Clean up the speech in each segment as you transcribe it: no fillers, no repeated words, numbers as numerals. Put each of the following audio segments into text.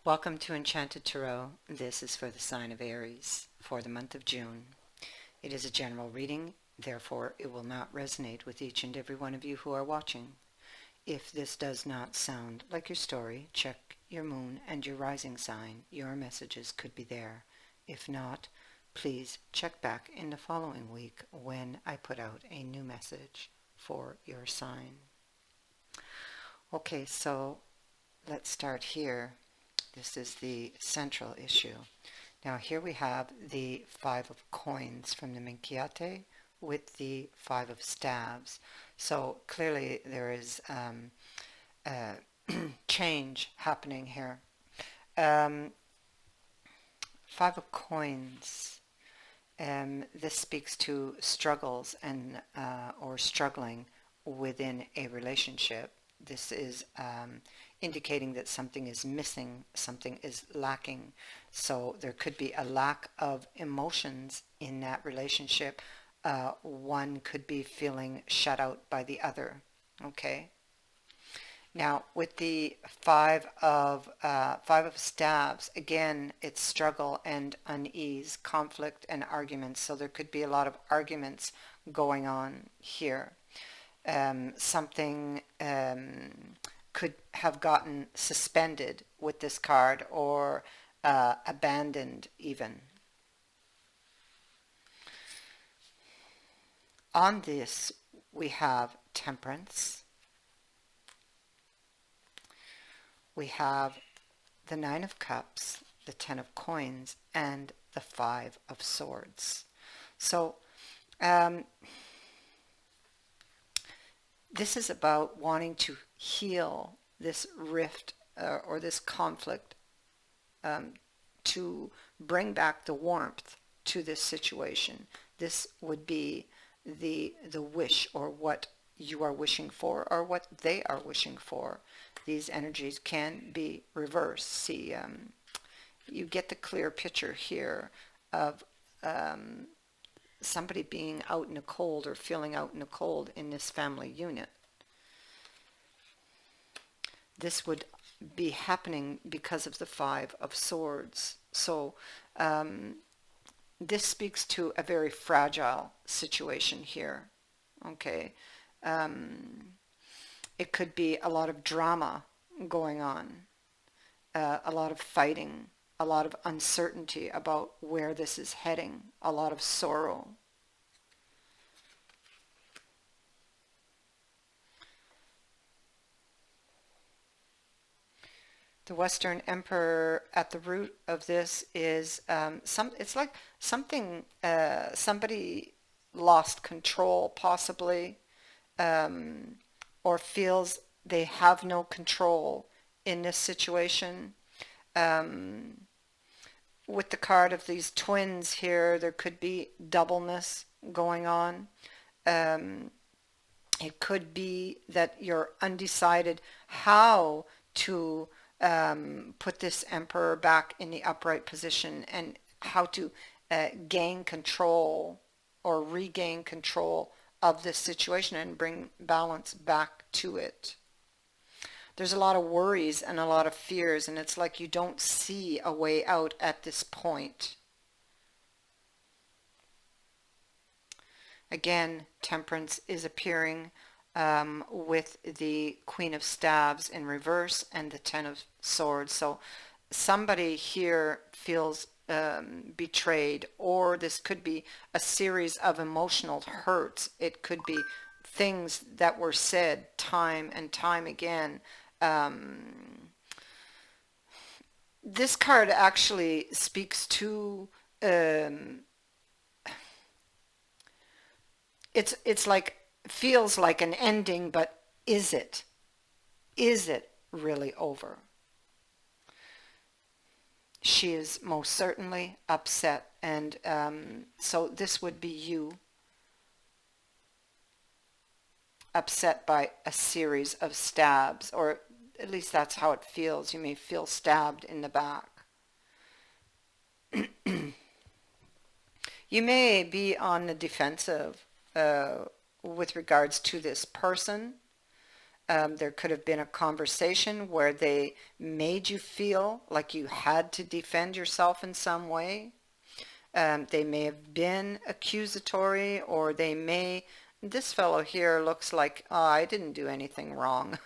Welcome to Enchanted Tarot. This is for the sign of Aries for the month of June. It is a general reading, therefore it will not resonate with each and every one of you who are watching. If this does not sound like your story, check your moon and your rising sign. Your messages could be there. If not, please check back in the following week when I put out a new message for your sign. Okay, so let's start here. This is the central issue. Now here we have the Five of Coins from the Minchiate with the Five of Staves. So clearly there is change happening here. Five of Coins. This speaks to struggles and or struggling within a relationship. This is indicating that something is missing, something is lacking. So there could be a lack of emotions in that relationship. One could be feeling shut out by the other. Okay. Now with the five of staves, again, it's struggle and unease, conflict and arguments. So there could be a lot of arguments going on here. Something could have gotten suspended with this card or abandoned even. On this, we have Temperance. We have the Nine of Cups, the Ten of Coins, and the Five of Swords. So this is about wanting to heal this rift or this conflict, to bring back the warmth to this situation. This would be the wish, or what you are wishing for, or what they are wishing for. These energies can be reversed. See, you get the clear picture here of somebody being out in the cold or feeling out in the cold in this family unit. This would be happening because of the Five of Swords. So this speaks to a very fragile situation here. Okay. It could be a lot of drama going on, a lot of fighting, a lot of uncertainty about where this is heading, a lot of sorrow. The Western Emperor at the root of this is it's like something, somebody lost control possibly, or feels they have no control in this situation. With the card of these twins here, there could be doubleness going on. It could be that you're undecided how to put this emperor back in the upright position, and how to gain control or regain control of this situation and bring balance back to it. There's a lot of worries and a lot of fears, and it's like you don't see a way out at this point. Again, Temperance is appearing with the Queen of Staves in reverse and the Ten of Swords. So somebody here feels betrayed, or this could be a series of emotional hurts. It could be things that were said time and time again. This card actually speaks to it's like, feels like an ending, but is it really over? She is most certainly upset, and so this would be you upset by a series of stabs, or at least that's how it feels. You may feel stabbed in the back. You may be on the defensive with regards to this person. There could have been a conversation where they made you feel like you had to defend yourself in some way. They may have been accusatory, or they may, this fellow here looks like, oh, I didn't do anything wrong.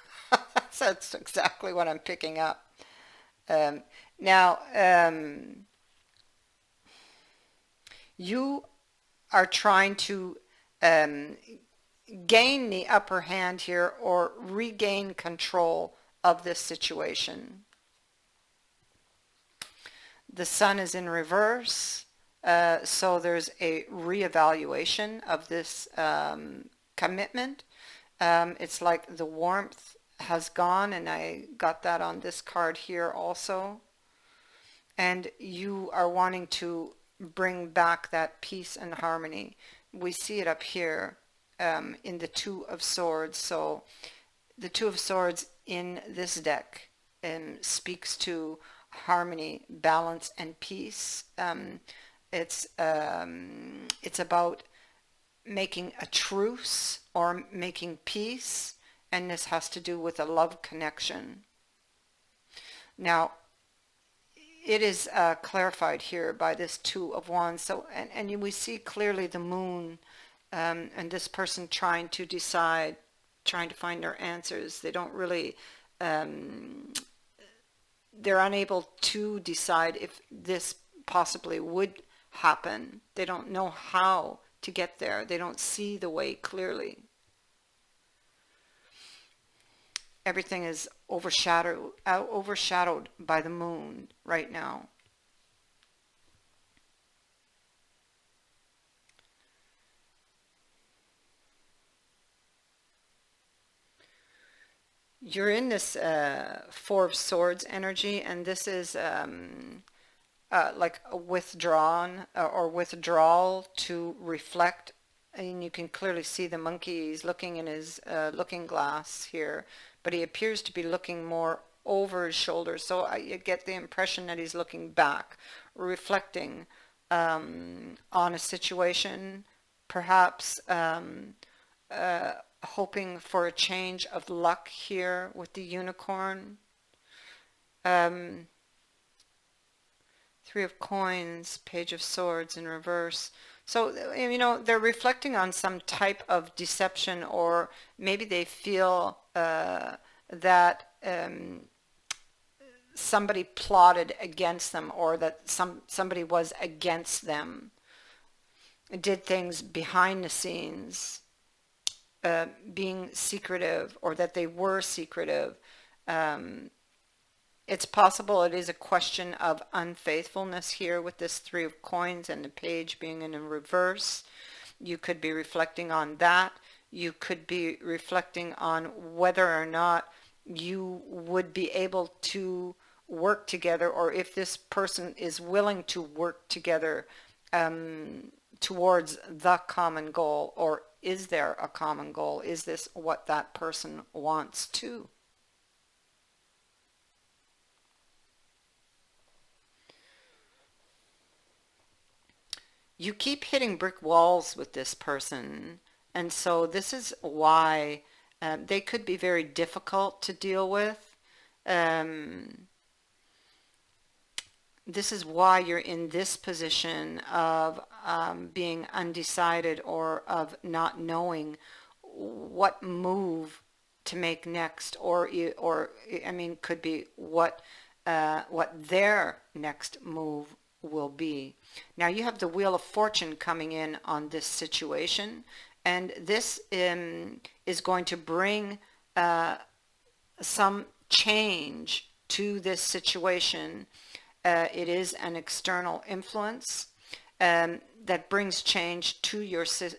That's exactly what I'm picking up. Um, now, you are trying to um, gain the upper hand here or regain control of this situation. The sun is in reverse, so there's a reevaluation of this commitment. It's like the warmth has gone, and I got that on this card here also. And you are wanting to bring back that peace and harmony. We see it up here in the Two of Swords. So the Two of Swords in this deck speaks to harmony, balance, and peace. It's about making a truce or making peace, and this has to do with a love connection. Now, it is clarified here by this Two of Wands. So, and we see clearly the moon and this person trying to decide, trying to find their answers. They don't really, they're unable to decide if this possibly would happen. They don't know how to get there. They don't see the way clearly. Everything is overshadowed by the moon right now. You're in this Four of Swords energy, and this is like a withdrawal to reflect. And you can clearly see the monkey. He's looking in his looking glass here, but he appears to be looking more over his shoulder. So I get the impression that he's looking back, reflecting on a situation, perhaps hoping for a change of luck here with the unicorn. Three of Coins, Page of Swords in reverse. So, they're reflecting on some type of deception, or maybe they feel that somebody plotted against them, or that somebody was against them, did things behind the scenes, being secretive, or that they were secretive. It's possible it is a question of unfaithfulness here with this Three of Coins and the page being in reverse. You could be reflecting on that. You could be reflecting on whether or not you would be able to work together, or if this person is willing to work together towards the common goal, or is there a common goal? Is this what that person wants too? You keep hitting brick walls with this person, and so this is why they could be very difficult to deal with. This is why you're in this position of being undecided, or of not knowing what move to make next, or I mean, could be what their next move will be. Now you have the Wheel of Fortune coming in on this situation, and this is going to bring some change to this situation. It is an external influence that brings change to your situation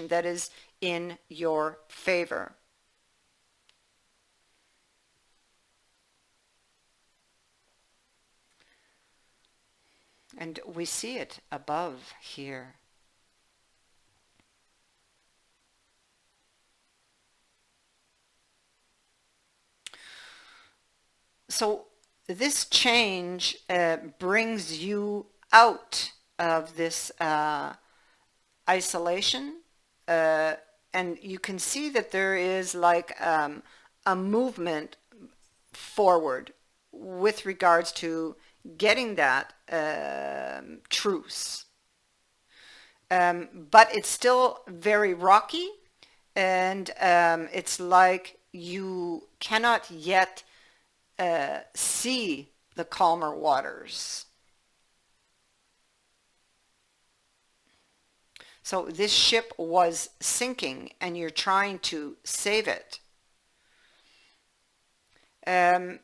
that is in your favor. And we see it above here. So this change brings you out of this isolation, and and you can see that there is like a movement forward with regards to getting that truce. But it's still very rocky, and it's like you cannot yet see the calmer waters. So this ship was sinking and you're trying to save it. Um,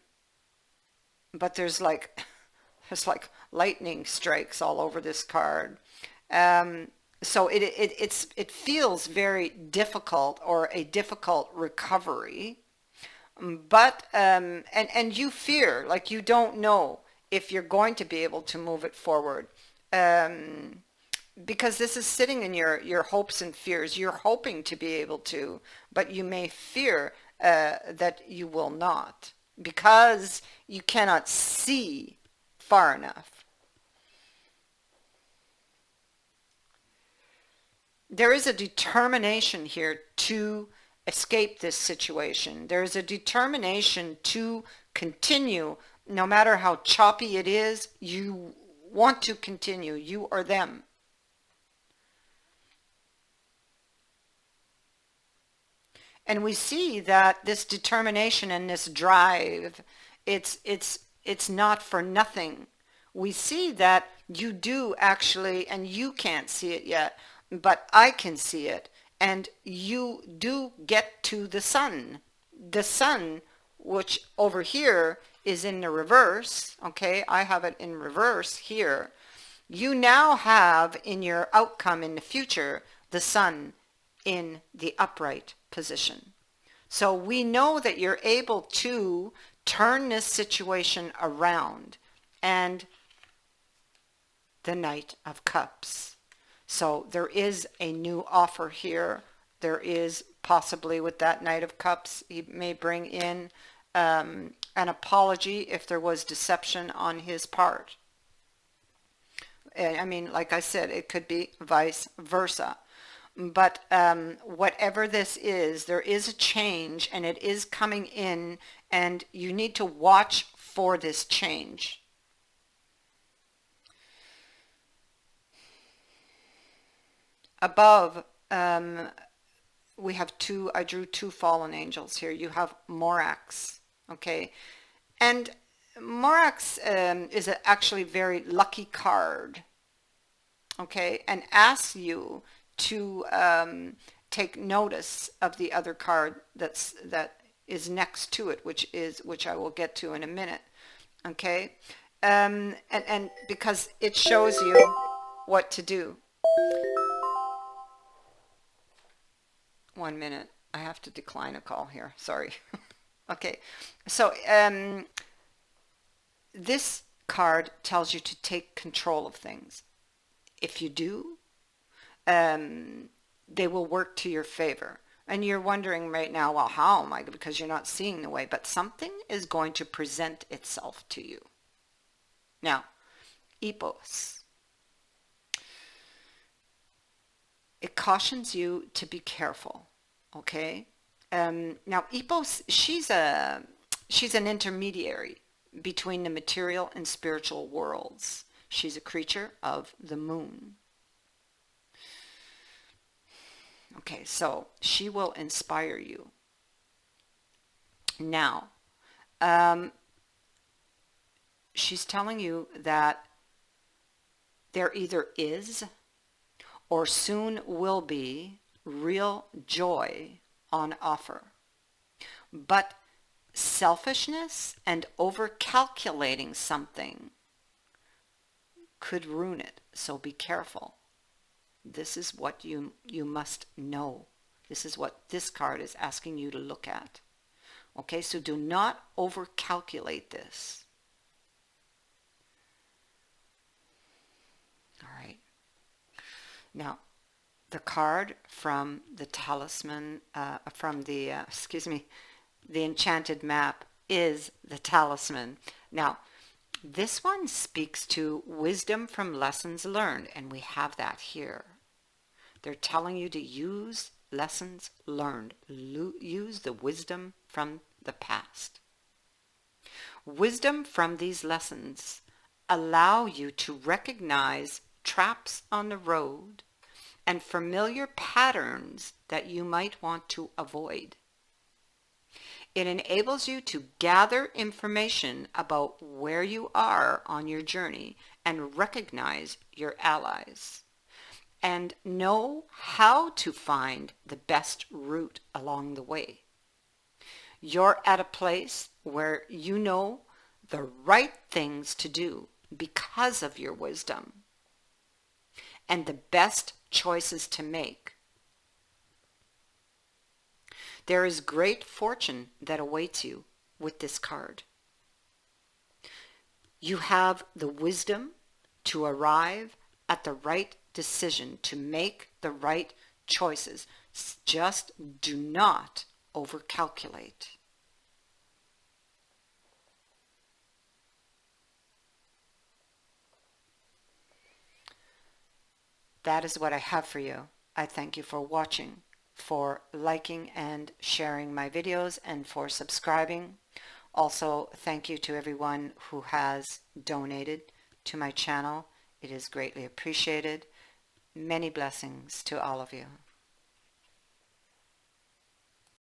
but there's like lightning strikes all over this card. Um, so it feels very difficult, or a difficult recovery. But and you fear, like you don't know if you're going to be able to move it forward. Um, because this is sitting in your hopes and fears. You're hoping to be able to, but you may fear that you will not, because you cannot see far enough. There is a determination here to escape this situation. There is a determination to continue, no matter how choppy it is. You want to continue, you or them. And we see that this determination and this drive, it's not for nothing. We see that you do actually, and you can't see it yet, but I can see it, and you do get to the sun. The sun, which over here is in the reverse, okay? I have it in reverse here. You now have in your outcome in the future the sun in the upright position. So we know that you're able to turn this situation around. And the Knight of Cups. So there is a new offer here. There is possibly, with that Knight of Cups, he may bring in an apology if there was deception on his part. I mean, like I said, it could be vice versa. But whatever this is, there is a change, and it is coming in, and you need to watch for this change. Above, we have two, I drew two fallen angels here. You have Morax, okay? And Morax is a actually very lucky card, okay? And asks you to take notice of the other card that is next to it, which I will get to in a minute, okay? And because it shows you what to do. 1 minute. I have to decline a call here. Sorry. Okay. So this card tells you to take control of things. If you do, they will work to your favor. And you're wondering right now, well, how am I? Because you're not seeing the way. But something is going to present itself to you. Now, Epos. It cautions you to be careful, okay? Now, Epos, she's an intermediary between the material and spiritual worlds. She's a creature of the moon. Okay, so she will inspire you. Now, she's telling you that there either is or soon will be real joy on offer. But selfishness and over-calculating something could ruin it, so be careful. This is what you must know. This is what this card is asking you to look at. Okay, so do not over-calculate this. All right. Now, the card from the talisman, the enchanted map is the talisman. Now, this one speaks to wisdom from lessons learned, and we have that here. They're telling you to use lessons learned. Use the wisdom from the past. Wisdom from these lessons allow you to recognize traps on the road and familiar patterns that you might want to avoid. It enables you to gather information about where you are on your journey and recognize your allies and know how to find the best route along the way. You're at a place where you know the right things to do because of your wisdom and the best choices to make. There is great fortune that awaits you with this card. You have the wisdom to arrive at the right decision, to make the right choices. Just do not overcalculate. That is what I have for you. I thank you for watching, for liking and sharing my videos, and for subscribing. Also, thank you to everyone who has donated to my channel. It is greatly appreciated. Many blessings to all of you.